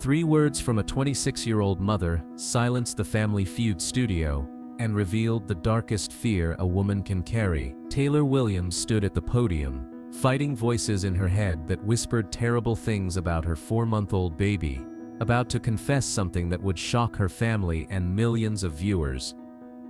3 words from a 26-year-old mother silenced the Family Feud studio and revealed the darkest fear a woman can carry. Taylor Williams stood at the podium, fighting voices in her head that whispered terrible things about her 4-month-old baby, about to confess something that would shock her family and millions of viewers.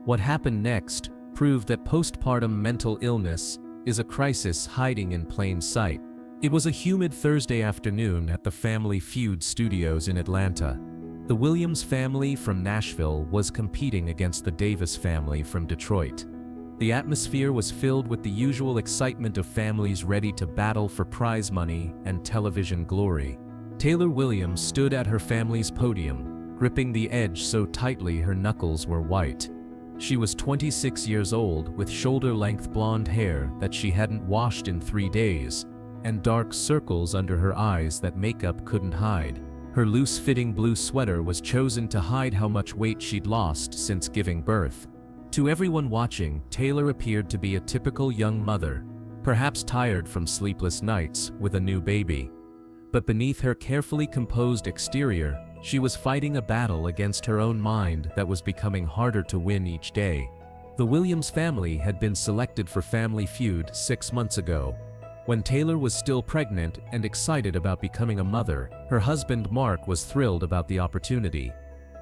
What happened next proved that postpartum mental illness is a crisis hiding in plain sight. It was a humid Thursday afternoon at the Family Feud studios in Atlanta. The Williams family from Nashville was competing against the Davis family from Detroit. The atmosphere was filled with the usual excitement of families ready to battle for prize money and television glory. Taylor Williams stood at her family's podium, gripping the edge so tightly her knuckles were white. She was 26 years old with shoulder-length blonde hair that she hadn't washed in 3 days, and dark circles under her eyes that makeup couldn't hide. Her loose-fitting blue sweater was chosen to hide how much weight she'd lost since giving birth. To everyone watching, Taylor appeared to be a typical young mother, perhaps tired from sleepless nights with a new baby. But beneath her carefully composed exterior, she was fighting a battle against her own mind that was becoming harder to win each day. The Williams family had been selected for Family Feud 6 months ago. When Taylor was still pregnant and excited about becoming a mother, her husband Mark was thrilled about the opportunity.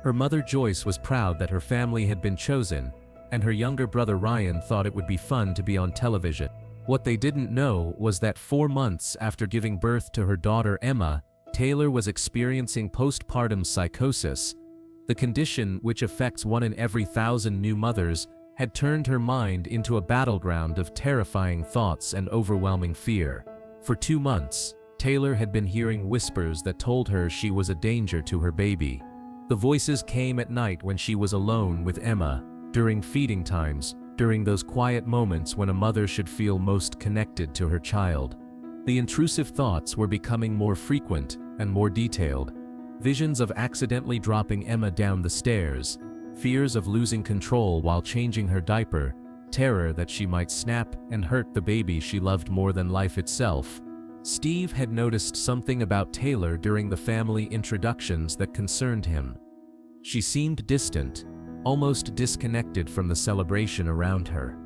Her mother Joyce was proud that her family had been chosen, and her younger brother Ryan thought it would be fun to be on television. What they didn't know was that 4 months after giving birth to her daughter Emma, Taylor was experiencing postpartum psychosis. The condition, which affects 1 in every 1,000 new mothers, had turned her mind into a battleground of terrifying thoughts and overwhelming fear. For 2 months, Taylor had been hearing whispers that told her she was a danger to her baby. The voices came at night when she was alone with Emma, during feeding times, during those quiet moments when a mother should feel most connected to her child. The intrusive thoughts were becoming more frequent and more detailed. Visions of accidentally dropping Emma down the stairs, fears of losing control while changing her diaper, terror that she might snap and hurt the baby she loved more than life itself. Steve had noticed something about Taylor during the family introductions that concerned him. She seemed distant, almost disconnected from the celebration around her.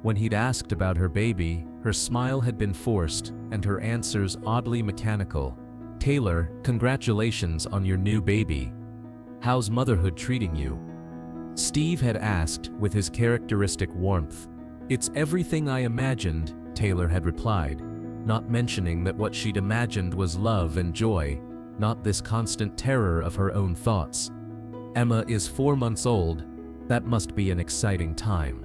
When he'd asked about her baby, her smile had been forced and her answers oddly mechanical. "Taylor, congratulations on your new baby. How's motherhood treating you?" Steve had asked with his characteristic warmth. "It's everything I imagined," Taylor had replied, not mentioning that what she'd imagined was love and joy, not this constant terror of her own thoughts. "Emma is 4 months old. That must be an exciting time.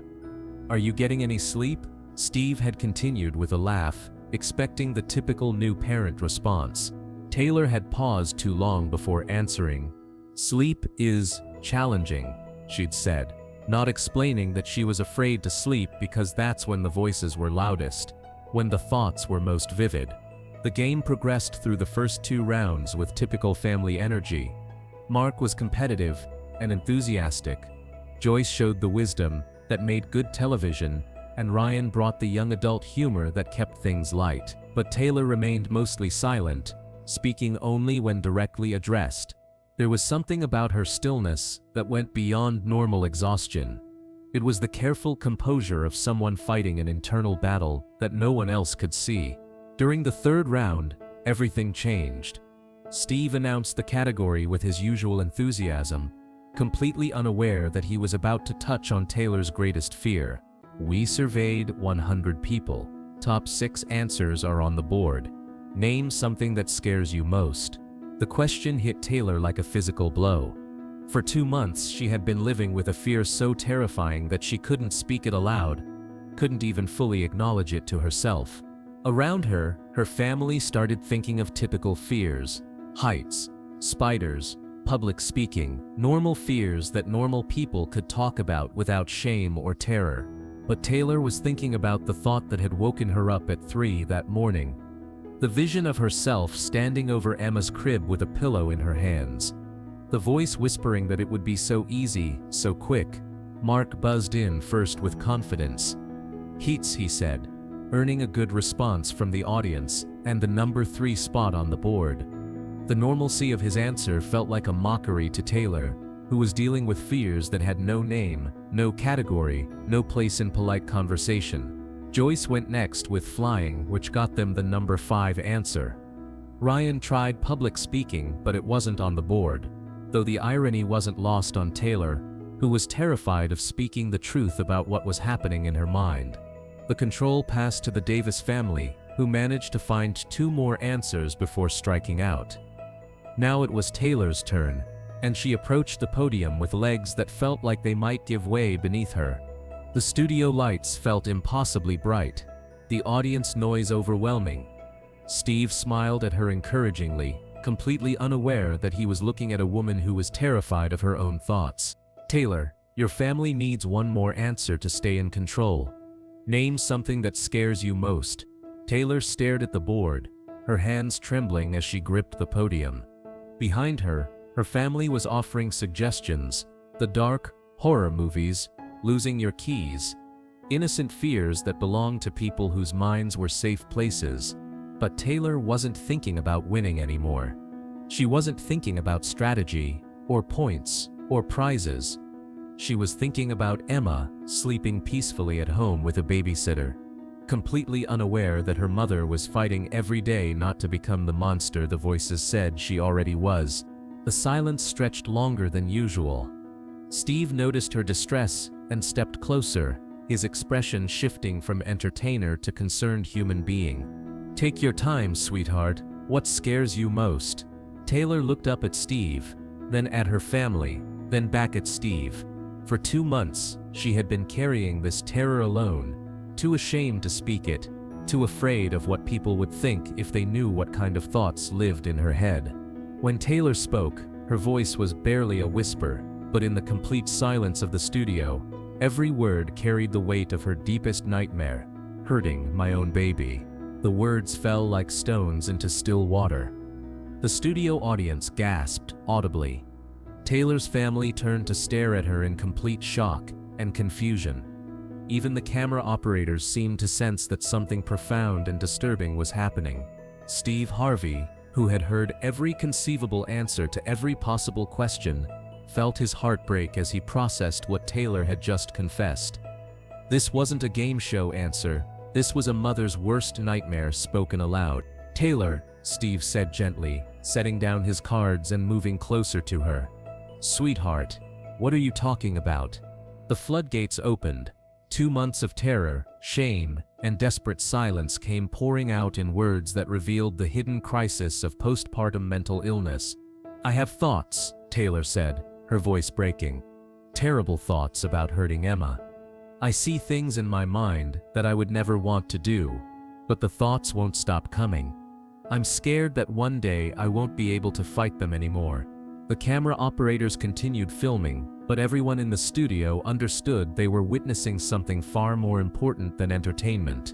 Are you getting any sleep?" Steve had continued with a laugh, expecting the typical new parent response. Taylor had paused too long before answering. "Sleep is challenging," she'd said, not explaining that she was afraid to sleep because that's when the voices were loudest, when the thoughts were most vivid. The game progressed through the first 2 rounds with typical family energy. Mark was competitive and enthusiastic. Joyce showed the wisdom that made good television, and Ryan brought the young adult humor that kept things light. But Taylor remained mostly silent, speaking only when directly addressed. There was something about her stillness that went beyond normal exhaustion. It was the careful composure of someone fighting an internal battle that no one else could see. During the 3rd round, everything changed. Steve announced the category with his usual enthusiasm, completely unaware that he was about to touch on Taylor's greatest fear. "We surveyed 100 people. Top 6 answers are on the board. Name something that scares you most." The question hit Taylor like a physical blow. For 2 months, she had been living with a fear so terrifying that she couldn't speak it aloud, couldn't even fully acknowledge it to herself. Around her, her family started thinking of typical fears: heights, spiders, public speaking, normal fears that normal people could talk about without shame or terror. But Taylor was thinking about the thought that had woken her up at 3 that morning. The vision of herself standing over Emma's crib with a pillow in her hands. The voice whispering that it would be so easy, so quick. Mark buzzed in first with confidence. "Heats," he said, earning a good response from the audience and the number 3 spot on the board. The normalcy of his answer felt like a mockery to Taylor, who was dealing with fears that had no name, no category, no place in polite conversation. Joyce went next with flying, which got them the number 5 answer. Ryan tried public speaking, but it wasn't on the board, though the irony wasn't lost on Taylor, who was terrified of speaking the truth about what was happening in her mind. The control passed to the Davis family, who managed to find 2 more answers before striking out. Now it was Taylor's turn, and she approached the podium with legs that felt like they might give way beneath her. The studio lights felt impossibly bright, the audience noise overwhelming. Steve smiled at her encouragingly, completely unaware that he was looking at a woman who was terrified of her own thoughts. "Taylor, your family needs one more answer to stay in control. Name something that scares you most." Taylor stared at the board, her hands trembling as she gripped the podium. Behind her, her family was offering suggestions: the dark, horror movies, losing your keys, innocent fears that belonged to people whose minds were safe places. But Taylor wasn't thinking about winning anymore. She wasn't thinking about strategy, or points, or prizes. She was thinking about Emma, sleeping peacefully at home with a babysitter, completely unaware that her mother was fighting every day not to become the monster the voices said she already was. The silence stretched longer than usual. Steve noticed her distress and stepped closer, his expression shifting from entertainer to concerned human being. "Take your time, sweetheart. What scares you most?" Taylor looked up at Steve, then at her family, then back at Steve. For 2 months, she had been carrying this terror alone, too ashamed to speak it, too afraid of what people would think if they knew what kind of thoughts lived in her head. When Taylor spoke, her voice was barely a whisper, but in the complete silence of the studio, every word carried the weight of her deepest nightmare: hurting my own baby. The words fell like stones into still water. The studio audience gasped audibly. Taylor's family turned to stare at her in complete shock and confusion. Even the camera operators seemed to sense that something profound and disturbing was happening. Steve Harvey, who had heard every conceivable answer to every possible question, felt his heart break as he processed what Taylor had just confessed. This wasn't a game show answer, this was a mother's worst nightmare spoken aloud. "Taylor," Steve said gently, setting down his cards and moving closer to her. "Sweetheart, what are you talking about?" The floodgates opened. 2 months of terror, shame, and desperate silence came pouring out in words that revealed the hidden crisis of postpartum mental illness. "I have thoughts," Taylor said, her voice breaking. "Terrible thoughts about hurting Emma. I see things in my mind that I would never want to do, but the thoughts won't stop coming. I'm scared that one day I won't be able to fight them anymore." The camera operators continued filming, but everyone in the studio understood they were witnessing something far more important than entertainment.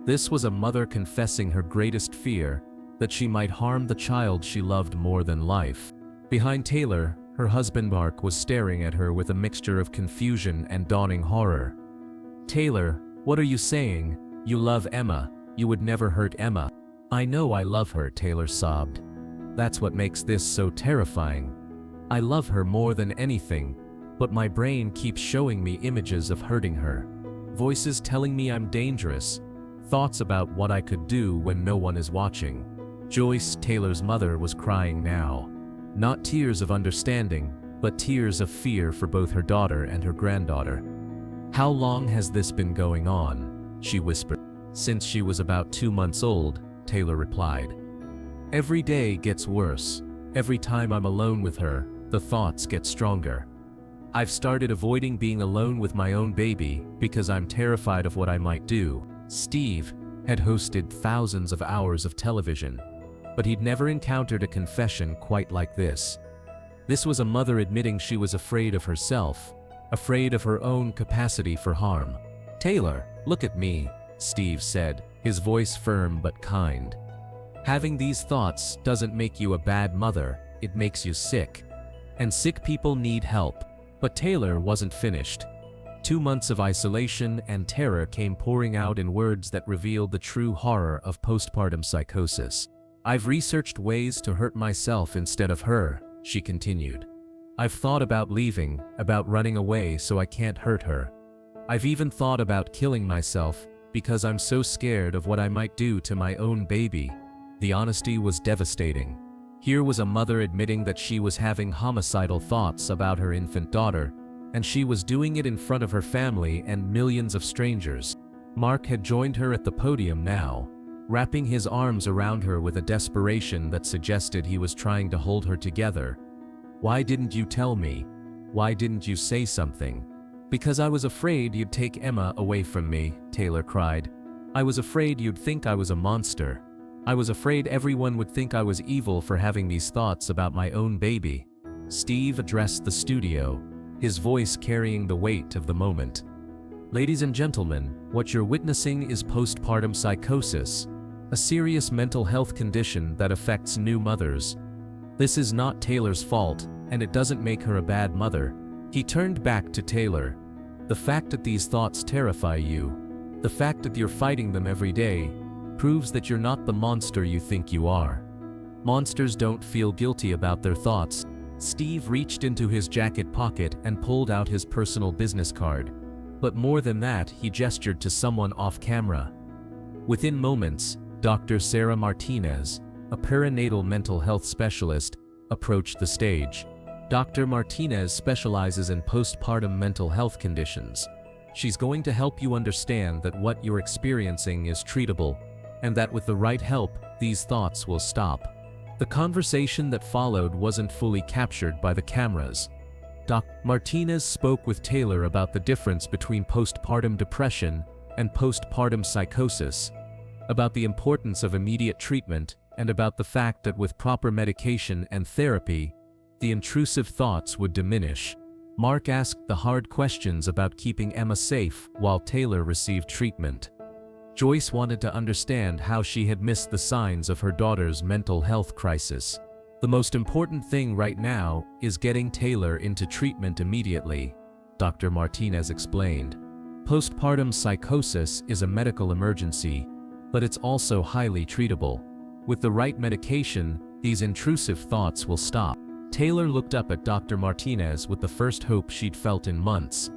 This was a mother confessing her greatest fear, that she might harm the child she loved more than life. Behind Taylor, her husband Mark was staring at her with a mixture of confusion and dawning horror. "Taylor, what are you saying? You love Emma. You would never hurt Emma." "I know I love her," Taylor sobbed. "That's what makes this so terrifying. I love her more than anything, but my brain keeps showing me images of hurting her. Voices telling me I'm dangerous. Thoughts about what I could do when no one is watching." Joyce, Taylor's mother, was crying now. Not tears of understanding, but tears of fear for both her daughter and her granddaughter. "How long has this been going on?" she whispered. "Since she was about 2 months old," Taylor replied. "Every day gets worse. Every time I'm alone with her, the thoughts get stronger. I've started avoiding being alone with my own baby because I'm terrified of what I might do." Steve had hosted thousands of hours of television, but he'd never encountered a confession quite like this. This was a mother admitting she was afraid of herself, afraid of her own capacity for harm. "Taylor, look at me," Steve said, his voice firm but kind. "Having these thoughts doesn't make you a bad mother, it makes you sick. And sick people need help." But Taylor wasn't finished. 2 months of isolation and terror came pouring out in words that revealed the true horror of postpartum psychosis. I've researched ways to hurt myself instead of her, she continued. I've thought about leaving, about running away so I can't hurt her. I've even thought about killing myself because I'm so scared of what I might do to my own baby. The honesty was devastating. Here was a mother admitting that she was having homicidal thoughts about her infant daughter, and she was doing it in front of her family and millions of strangers. Mark had joined her at the podium now, wrapping his arms around her with a desperation that suggested he was trying to hold her together. "Why didn't you tell me? Why didn't you say something?" "Because I was afraid you'd take Emma away from me," Taylor cried. "I was afraid you'd think I was a monster. I was afraid everyone would think I was evil for having these thoughts about my own baby." Steve addressed the studio, his voice carrying the weight of the moment. "Ladies and gentlemen, what you're witnessing is postpartum psychosis, a serious mental health condition that affects new mothers. This is not Taylor's fault, and it doesn't make her a bad mother." He turned back to Taylor. "The fact that these thoughts terrify you, the fact that you're fighting them every day, proves that you're not the monster you think you are. Monsters don't feel guilty about their thoughts." Steve reached into his jacket pocket and pulled out his personal business card. But more than that, he gestured to someone off camera. Within moments, Dr. Sarah Martinez, a perinatal mental health specialist, approached the stage. Dr. Martinez specializes in postpartum mental health conditions. She's going to help you understand that what you're experiencing is treatable, and that with the right help, these thoughts will stop. The conversation that followed wasn't fully captured by the cameras. Dr. Martinez spoke with Taylor about the difference between postpartum depression and postpartum psychosis, about the importance of immediate treatment, and about the fact that with proper medication and therapy, the intrusive thoughts would diminish. Mark asked the hard questions about keeping Emma safe while Taylor received treatment. Joyce wanted to understand how she had missed the signs of her daughter's mental health crisis. "The most important thing right now is getting Taylor into treatment immediately," Dr. Martinez explained. "Postpartum psychosis is a medical emergency, but it's also highly treatable. With the right medication, these intrusive thoughts will stop." Taylor looked up at Dr. Martinez with the first hope she'd felt in months.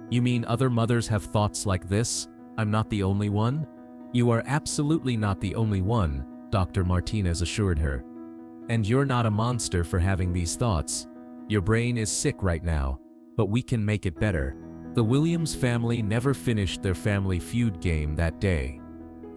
"You mean other mothers have thoughts like this? I'm not the only one?" "You are absolutely not the only one," Dr. Martinez assured her. "And you're not a monster for having these thoughts. Your brain is sick right now, but we can make it better." The Williams family never finished their Family Feud game that day.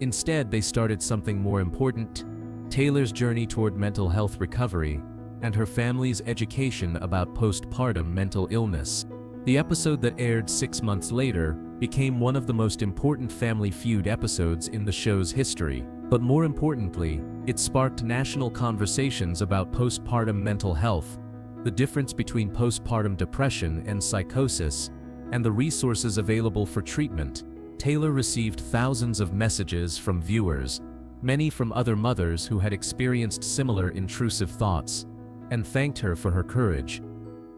Instead, they started something more important: Taylor's journey toward mental health recovery, and her family's education about postpartum mental illness. The episode that aired 6 months later became one of the most important Family Feud episodes in the show's history. But more importantly, it sparked national conversations about postpartum mental health, the difference between postpartum depression and psychosis, and the resources available for treatment. Taylor received thousands of messages from viewers, many from other mothers who had experienced similar intrusive thoughts, and thanked her for her courage.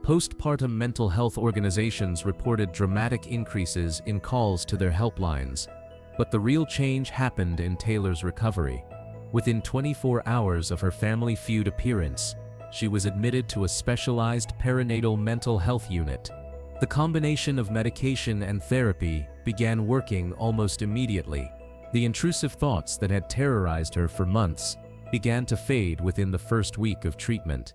Postpartum mental health organizations reported dramatic increases in calls to their helplines, but the real change happened in Taylor's recovery. Within 24 hours of her Family Feud appearance, she was admitted to a specialized perinatal mental health unit. The combination of medication and therapy began working almost immediately. The intrusive thoughts that had terrorized her for months began to fade within the first week of treatment.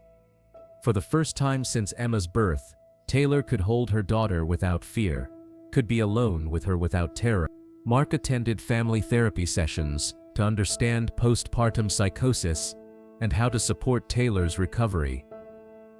For the first time since Emma's birth, Taylor could hold her daughter without fear, could be alone with her without terror. Mark attended family therapy sessions to understand postpartum psychosis and how to support Taylor's recovery.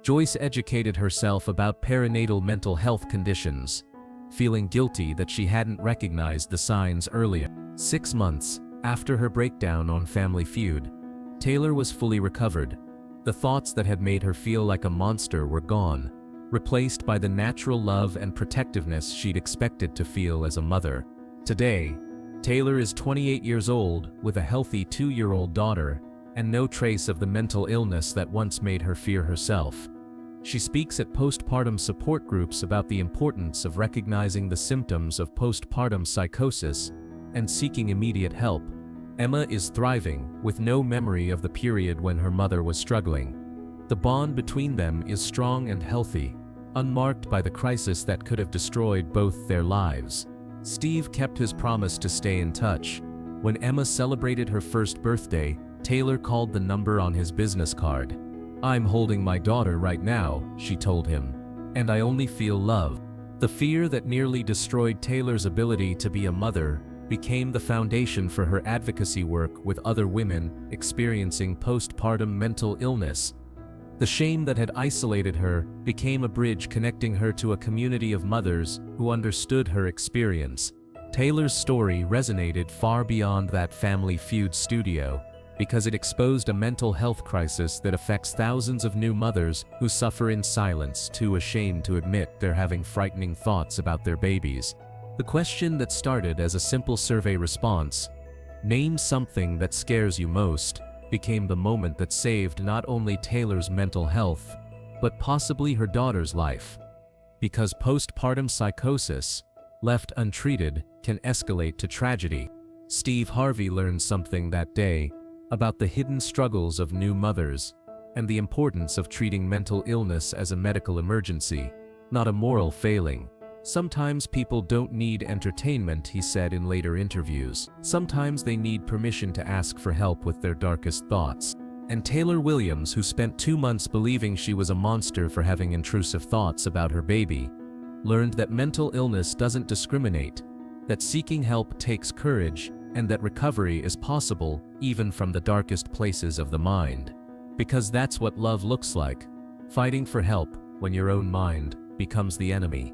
Joyce educated herself about perinatal mental health conditions, feeling guilty that she hadn't recognized the signs earlier. 6 months after her breakdown on Family Feud, Taylor was fully recovered. The thoughts that had made her feel like a monster were gone, replaced by the natural love and protectiveness she'd expected to feel as a mother. Today, Taylor is 28 years old with a healthy 2-year-old daughter and no trace of the mental illness that once made her fear herself. She speaks at postpartum support groups about the importance of recognizing the symptoms of postpartum psychosis and seeking immediate help. Emma is thriving, with no memory of the period when her mother was struggling. The bond between them is strong and healthy, unmarked by the crisis that could have destroyed both their lives. Steve kept his promise to stay in touch. When Emma celebrated her first birthday, Taylor called the number on his business card. "I'm holding my daughter right now," she told him, "and I only feel love." The fear that nearly destroyed Taylor's ability to be a mother became the foundation for her advocacy work with other women experiencing postpartum mental illness. The shame that had isolated her became a bridge connecting her to a community of mothers who understood her experience. Taylor's story resonated far beyond that Family Feud studio, because it exposed a mental health crisis that affects thousands of new mothers who suffer in silence, too ashamed to admit they're having frightening thoughts about their babies. The question that started as a simple survey response, "Name something that scares you most," became the moment that saved not only Taylor's mental health, but possibly her daughter's life. Because postpartum psychosis, left untreated, can escalate to tragedy. Steve Harvey learned something that day about the hidden struggles of new mothers and the importance of treating mental illness as a medical emergency, not a moral failing. "Sometimes people don't need entertainment," he said in later interviews. "Sometimes they need permission to ask for help with their darkest thoughts." And Taylor Williams, who spent 2 months believing she was a monster for having intrusive thoughts about her baby, learned that mental illness doesn't discriminate, that seeking help takes courage, and that recovery is possible even from the darkest places of the mind. Because that's what love looks like, fighting for help when your own mind becomes the enemy.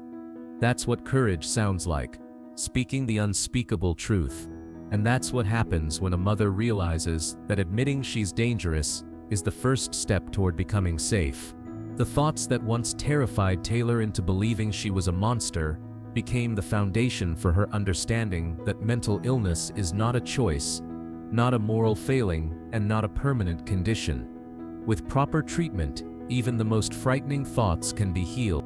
That's what courage sounds like, speaking the unspeakable truth. And that's what happens when a mother realizes that admitting she's dangerous is the first step toward becoming safe. The thoughts that once terrified Taylor into believing she was a monster became the foundation for her understanding that mental illness is not a choice, not a moral failing, and not a permanent condition. With proper treatment, even the most frightening thoughts can be healed.